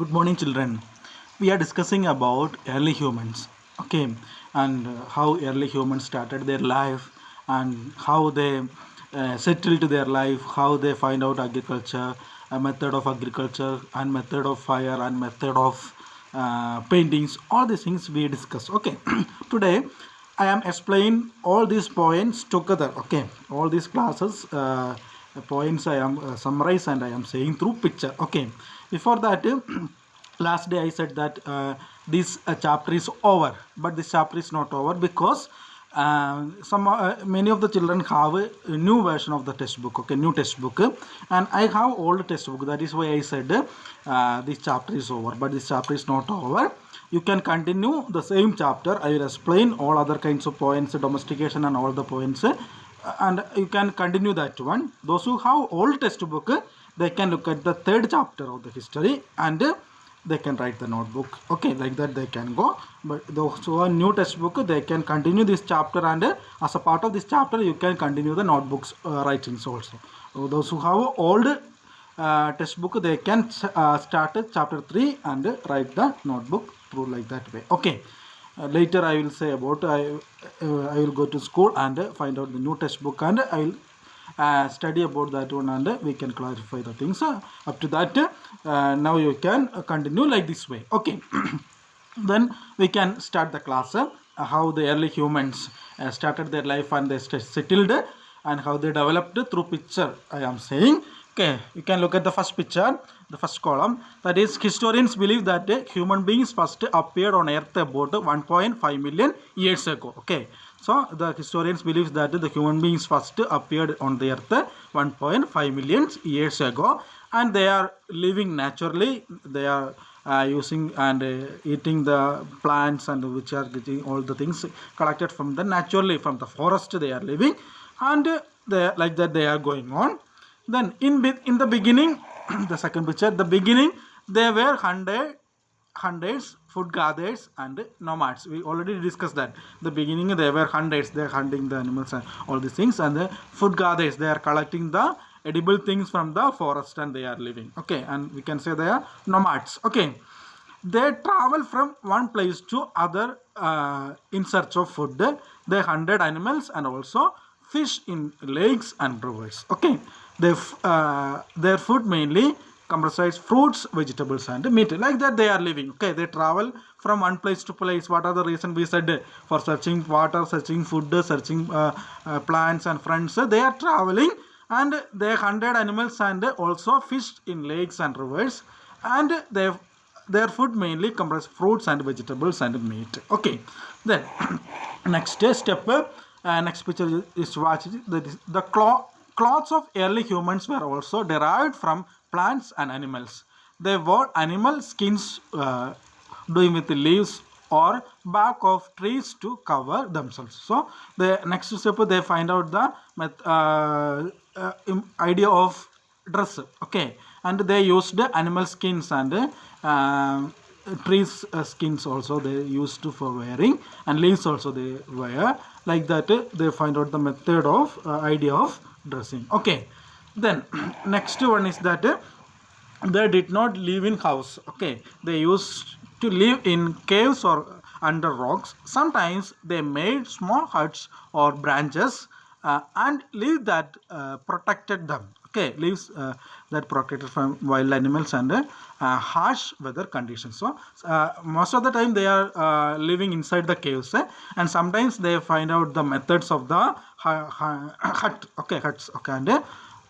Good morning, children. We are discussing about early humans, okay, and how early humans started their life and how they settled their life, how they find out agriculture, a method of agriculture, and method of fire, and method of paintings. All these things we discuss. Okay, today I am explaining all these points together. Okay, all these classes. Points I am summarize and I am saying through picture. Okay, before that last day I said that this chapter is over, but this chapter is not over because some many of the children have a new version of the textbook, okay, new textbook, and I have old textbook. That is why I said this chapter is over, but this chapter is not over. You can continue the same chapter. I will explain all other kinds of points, domestication and all the points, and you can continue that one. Those who have old textbook, they can look at the third chapter of the history and they can write the notebook. Okay, like that they can go. But those who are new textbook, they can continue this chapter, and as a part of this chapter you can continue the notebooks writings also. Those who have old textbook, they can start chapter 3 and write the notebook through like that way. Okay, later I will say about I will go to school and find out the new textbook, and I will study about that one, and we can clarify the things up to that. Now you can continue like this way. Okay. Then we can start the class, how the early humans started their life and they settled, and how they developed through picture I am saying. Okay, you can look at the first picture, the first column. That is, historians believe that human beings first appeared on earth about 1.5 million years ago. Okay, so the historians believe that the human beings first appeared on the earth 1.5 million years ago, and they are living naturally. They are using and eating the plants, and which are getting all the things collected from the naturally from the forest. They are living, and they like that they are going on. Then in the beginning, the second picture, the beginning, there were hunters, food gatherers, and nomads. We already discussed that. The beginning, there were hunters, they are hunting the animals and all these things, and the food gatherers, they are collecting the edible things from the forest and they are living. Okay, and we can say they are nomads. Okay, they travel from one place to other in search of food. They hunted animals and also fish in lakes and rivers. Okay, their food mainly comprises fruits, vegetables, and meat. Like that they are living. Okay, they travel from one place to place. What are the reason we said? For searching water, searching food, searching plants and friends. They are traveling, and they hunted animals and also fished in lakes and rivers, and their food mainly comprises fruits and vegetables and meat. Okay, then next step, next picture is watch. That is the clothes of early humans were also derived from plants and animals. They wore animal skins, doing with the leaves or bark of trees to cover themselves. So the next step, they find out the idea of dress. Okay, and they used animal skins and trees skins also they used for wearing, and leaves also they wear. Like that they find out the method of idea of dressing. Okay, then next one is that they did not live in house. Okay, they used to live in caves or under rocks. Sometimes they made small huts or branches, and leaves that protected them. Okay, leaves that protected from wild animals and harsh weather conditions. So most of the time they are living inside the caves, and sometimes they find out the methods of the hut. Okay, huts. Okay, and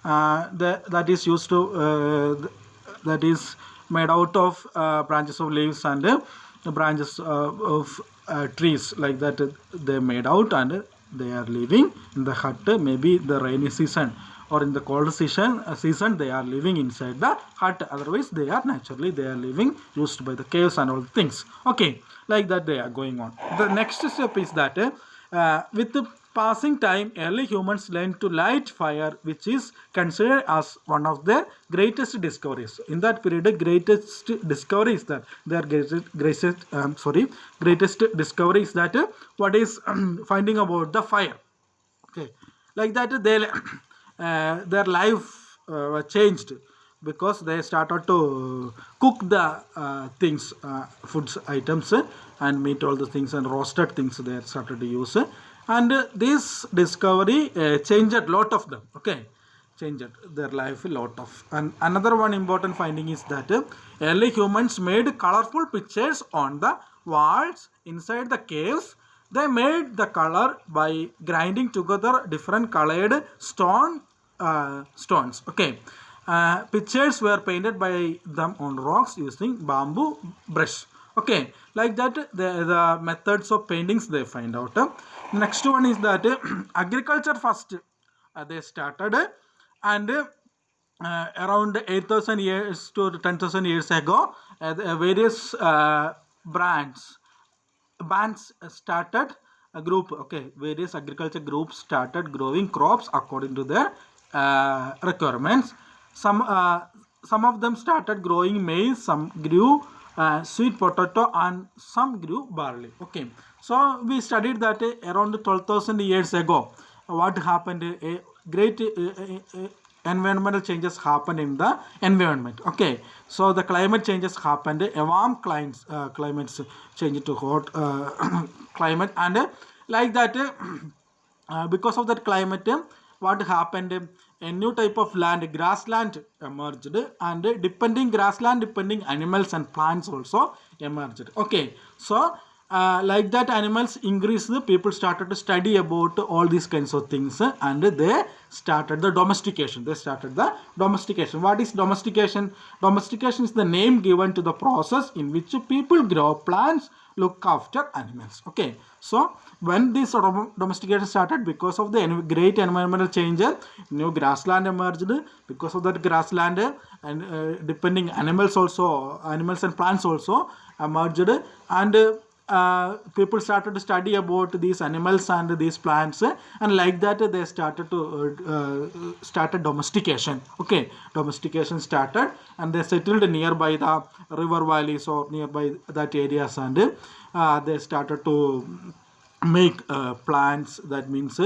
that is used to that is made out of branches of leaves and the branches of trees. Like that they made out, and they are living in the hut. Maybe the rainy season or in the cold season they are living inside the hut. Otherwise they are naturally they are living used by the caves and all the things. Okay, like that they are going on. The next step is that with the passing time, early humans learned to light fire, which is considered as one of their greatest discoveries. In that period, the greatest discovery is that their greatest discovery is that what is finding about the fire. Okay, like that they their life changed. because they started to cook the things, foods items, and meat, all the things, and roasted things they started to use. And this discovery changed a lot of them. Okay, changed their life a lot of. And another one important finding is that early humans made colorful pictures on the walls inside the caves. They made the color by grinding together different colored stones. Okay, pictures were painted by them on rocks using bamboo brush. Okay, like that the methods of paintings they find out. Next one is that agriculture first they started, and around 8,000 years to 10,000 years ago, various bands started a group. Okay, various agriculture groups started growing crops according to their requirements. Some of them started growing maize, some grew sweet potato, and some grew barley. Okay, so we studied that around 12,000 years ago what happened. A great environmental changes happen in the environment. Okay, so the climate changes happened. A warm climates change to hot climate, and like that because of that climate, what happened, a new type of land, grassland emerged, and depending grassland depending animals and plants also emerged. Okay, so like that animals increased, the people started to study about all these kinds of things, and they started the domestication. What is domestication? Domestication is the name given to the process in which people grow plants, look after animals. Okay, so when this domestication started, because of the great environmental change, new grassland emerged. Because of that grassland, and depending animals and plants also emerged, and people started to study about these animals and these plants, and like that they started domestication. Okay, domestication started, and they settled nearby the river valleys or nearby that areas, and they started to make plants. That means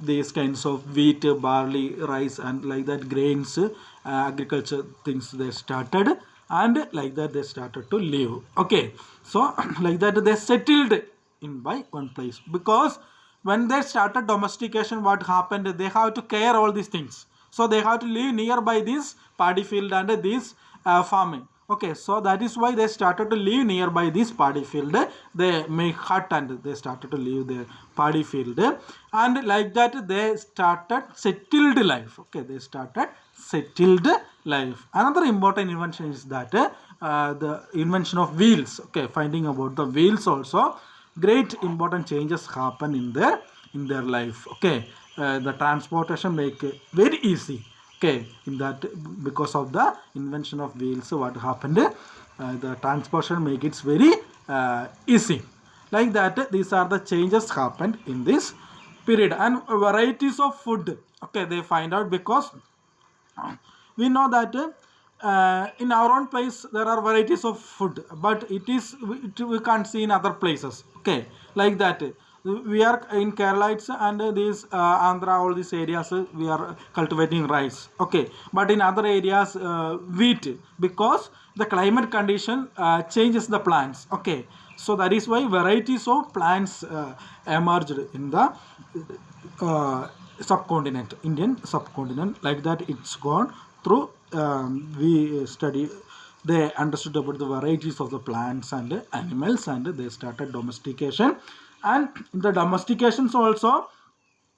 these kinds of wheat, barley, rice, and like that grains, agriculture things they started, and like that they started to live. Okay, so like that they settled in by one place, because when they started domestication, what happened, they have to care all these things, so they have to live nearby this paddy field and this farming. Okay, so that is why they started to live nearby this paddy field. They make hut and they started to live their paddy field, and like that they started settled life. Okay, they started settled life. Another important invention is that the invention of wheels. Okay, finding about the wheels also, great important changes happen in their life. Okay, the transportation make very easy. Okay, in that, because of the invention of wheels, what happened, the transportation make it very easy. Like that, these are the changes happened in this period. And varieties of food, okay, they find out, because we know that in our own place there are varieties of food, but we can't see in other places. Okay, like that we are in Kerala and these Andhra, all these areas, we are cultivating rice. Okay, but in other areas wheat, because the climate condition changes the plants. Okay, so that is why varieties of plants emerged in the subcontinent, Indian subcontinent. Like that it's gone through. We study, they understood about the varieties of the plants and animals, and they started domestication. And in the domestications also,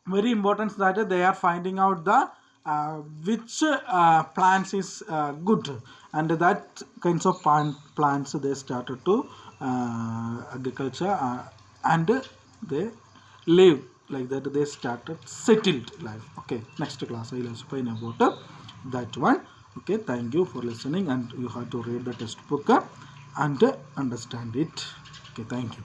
very important that they are finding out the which plants is good, and that kinds of plants they started to agriculture, and they live like that, they started settled life. Okay, next class I will explain about that one. Okay, thank you for listening, and you have to read the textbook and understand it. Okay, thank you.